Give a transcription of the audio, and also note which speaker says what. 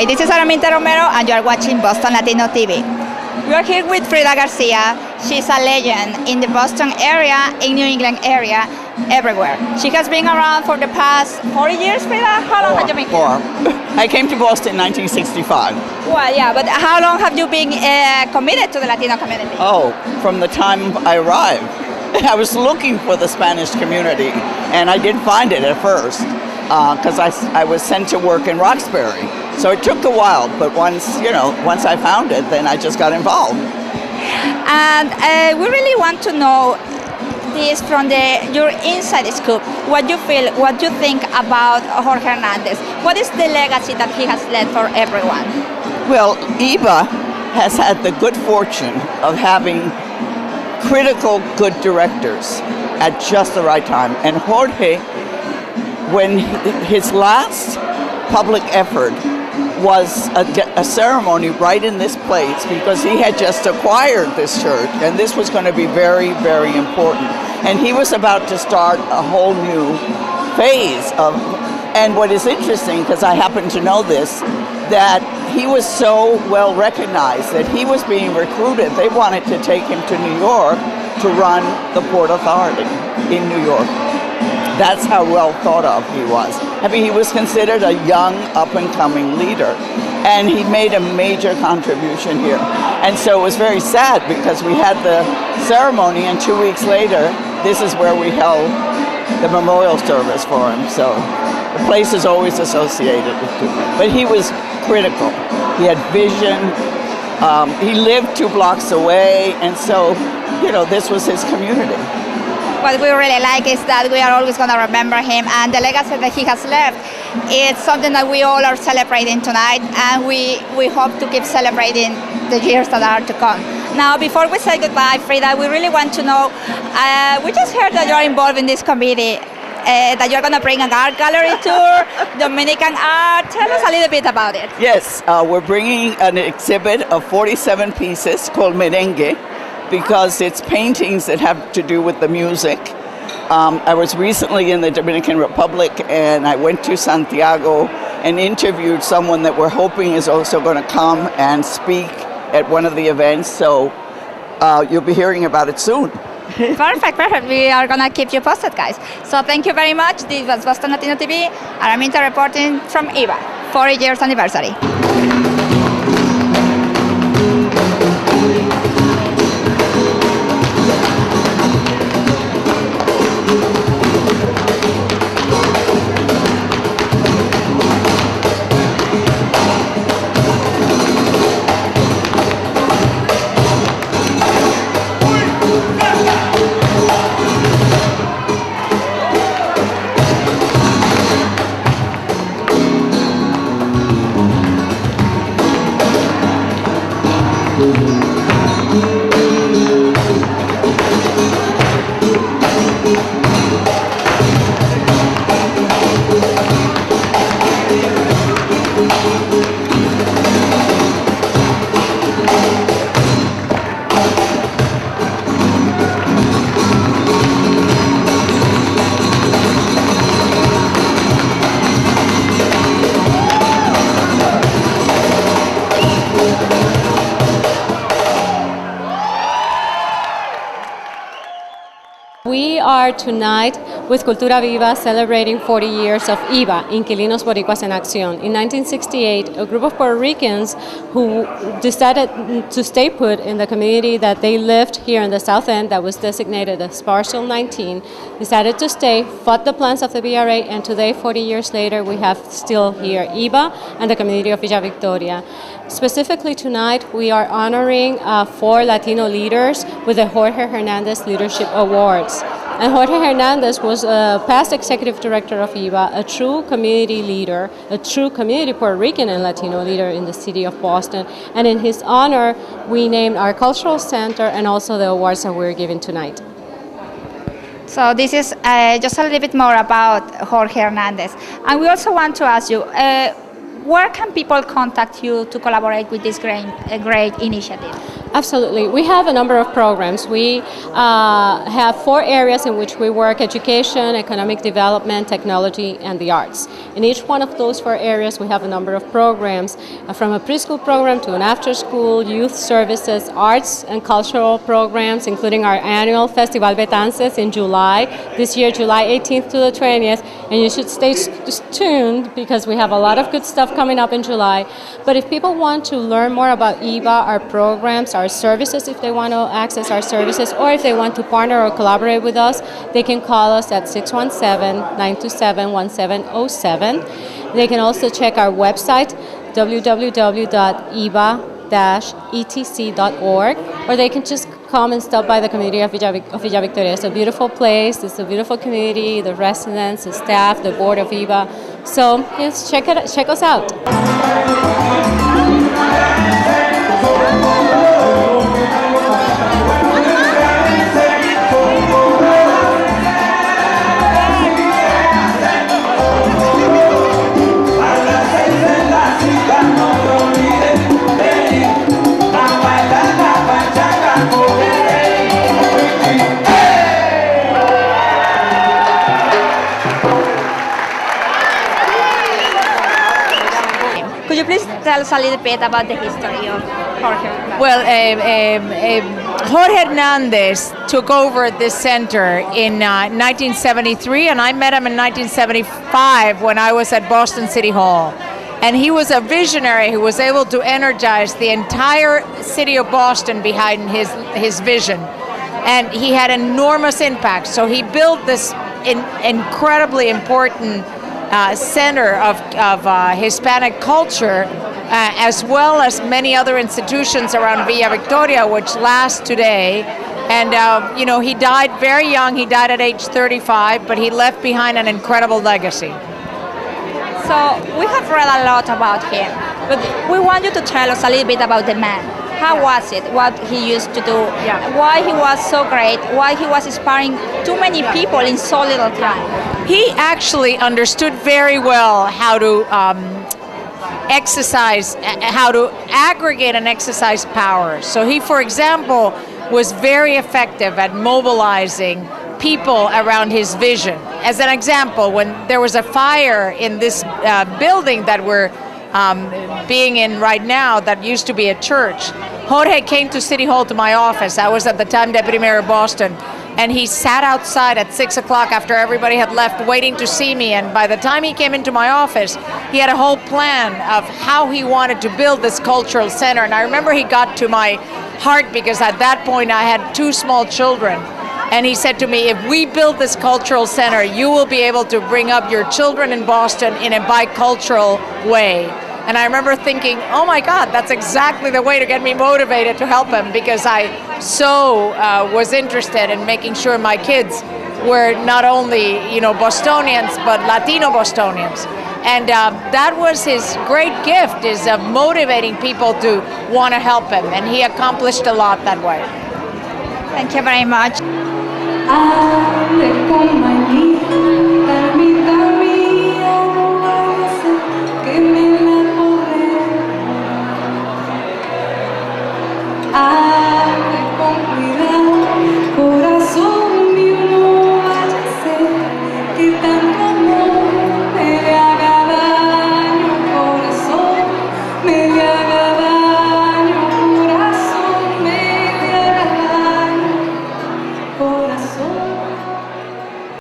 Speaker 1: Hi, this is Araminta Romero, and you are watching Boston Latino TV. We are here with Frieda Garcia. She's a legend in the Boston area, in New England area, everywhere. She has been around for the past 40 years, Frieda? How long have you been here?
Speaker 2: I came to Boston in 1965.
Speaker 1: Well, yeah, but how long have you been committed to the Latino community?
Speaker 2: Oh, from the time I arrived. I was looking for the Spanish community, and I didn't find it at first, because I was sent to work in Roxbury. So it took a while, but once I found it, then I just got involved.
Speaker 1: And we really want to know this from your inside scoop. What you feel, what you think about Jorge Hernandez. What is the legacy that he has left for everyone?
Speaker 2: Well, IVA has had the good fortune of having critical good directors at just the right time. And Jorge, when his last public effort was a ceremony right in this place, because he had just acquired this church, and this was going to be very, very important. And he was about to start a whole new phase of, and what is interesting, because I happen to know this, that he was so well recognized that he was being recruited. They wanted to take him to New York to run the Port Authority in New York. That's how well thought of he was. I mean, he was considered a young, up-and-coming leader, and he made a major contribution here. And so it was very sad, because we had the ceremony, and 2 weeks later, this is where we held the memorial service for him. So the place is always associated with him. But he was critical. He had vision. He lived 2 blocks away, and so, this was his community.
Speaker 1: What we really like is that we are always going to remember him, and the legacy that he has left, it's something that we all are celebrating tonight, and we hope to keep celebrating the years that are to come. Now, before we say goodbye, Frieda, we really want to know, we just heard that you're involved in this committee, that you're going to bring an art gallery tour, Dominican art. Tell us a little bit about it.
Speaker 2: Yes, we're bringing an exhibit of 47 pieces called Merengue, because it's paintings that have to do with the music. I was recently in the Dominican Republic, and I went to Santiago and interviewed someone that we're hoping is also going to come and speak at one of the events, so you'll be hearing about it soon.
Speaker 1: Perfect. We are going to keep you posted, guys. So thank you very much. This was Boston Latino TV. Araminta reporting from IVA, 40 years anniversary.
Speaker 3: We are tonight with Cultura Viva celebrating 40 years of IVA, Inquilinos Boricuas en Accion. In 1968, a group of Puerto Ricans who decided to stay put in the community that they lived here in the South End, that was designated as Parcel 19, decided to stay, fought the plans of the BRA, and today, 40 years later, we have still here IVA and the community of Villa Victoria. Specifically tonight, we are honoring 4 Latino leaders with the Jorge Hernandez Leadership Awards. And Jorge Hernandez was a past executive director of IVA, a true community leader, a true community Puerto Rican and Latino leader in the city of Boston. And in his honor, we named our cultural center and also the awards that we're giving tonight.
Speaker 1: So this is just a little bit more about Jorge Hernandez. And we also want to ask you, where can people contact you to collaborate with this great initiative?
Speaker 3: Absolutely. We have a number of programs. We have 4 areas in which we work: education, economic development, technology, and the arts. In each one of those 4 areas, we have a number of programs, from a preschool program to an after-school, youth services, arts and cultural programs, including our annual Festival Betances in July, this year, July 18th to the 20th. And you should stay tuned because we have a lot of good stuff coming up in July. But if people want to learn more about IVA, our programs, our services, if they want to access our services, or if they want to partner or collaborate with us, they can call us at 617-927-1707. They can also check our website, www.iva-etc.org, or they can just come and stop by the community of Villa Victoria. It's a beautiful place, it's a beautiful community, the residents, the staff, the board of IVA. So yes, check us out.
Speaker 1: Could you please tell us a little bit about the history of Jorge?
Speaker 4: Well, Jorge Hernandez took over this center in 1973, and I met him in 1975 when I was at Boston City Hall. And he was a visionary who was able to energize the entire city of Boston behind his vision. And he had enormous impact. So he built this incredibly important center of Hispanic culture, as well as many other institutions around Villa Victoria, which last today. And he died very young. He died at age 35, but he left behind an incredible legacy.
Speaker 1: So we have read a lot about him, but we want you to tell us a little bit about the man. How was it? What he used to do?
Speaker 4: Yeah.
Speaker 1: Why he was so great? Why he was inspiring too many people in so little time?
Speaker 4: He actually understood very well how to exercise, how to aggregate and exercise power. So he, for example, was very effective at mobilizing people around his vision. As an example, when there was a fire in this building that we're being in right now that used to be a church, Jorge came to City Hall to my office. I was at the time Deputy Mayor of Boston, and he sat outside at 6 o'clock after everybody had left waiting to see me, and by the time he came into my office, he had a whole plan of how he wanted to build this cultural center. And I remember he got to my heart because at that point I had 2 small children. And he said to me, if we build this cultural center, you will be able to bring up your children in Boston in a bicultural way. And I remember thinking, oh my God, that's exactly the way to get me motivated to help him, because I was interested in making sure my kids were not only, Bostonians, but Latino Bostonians. And that was his great gift, is of motivating people to want to help him. And he accomplished a lot that way.
Speaker 1: Thank you very much.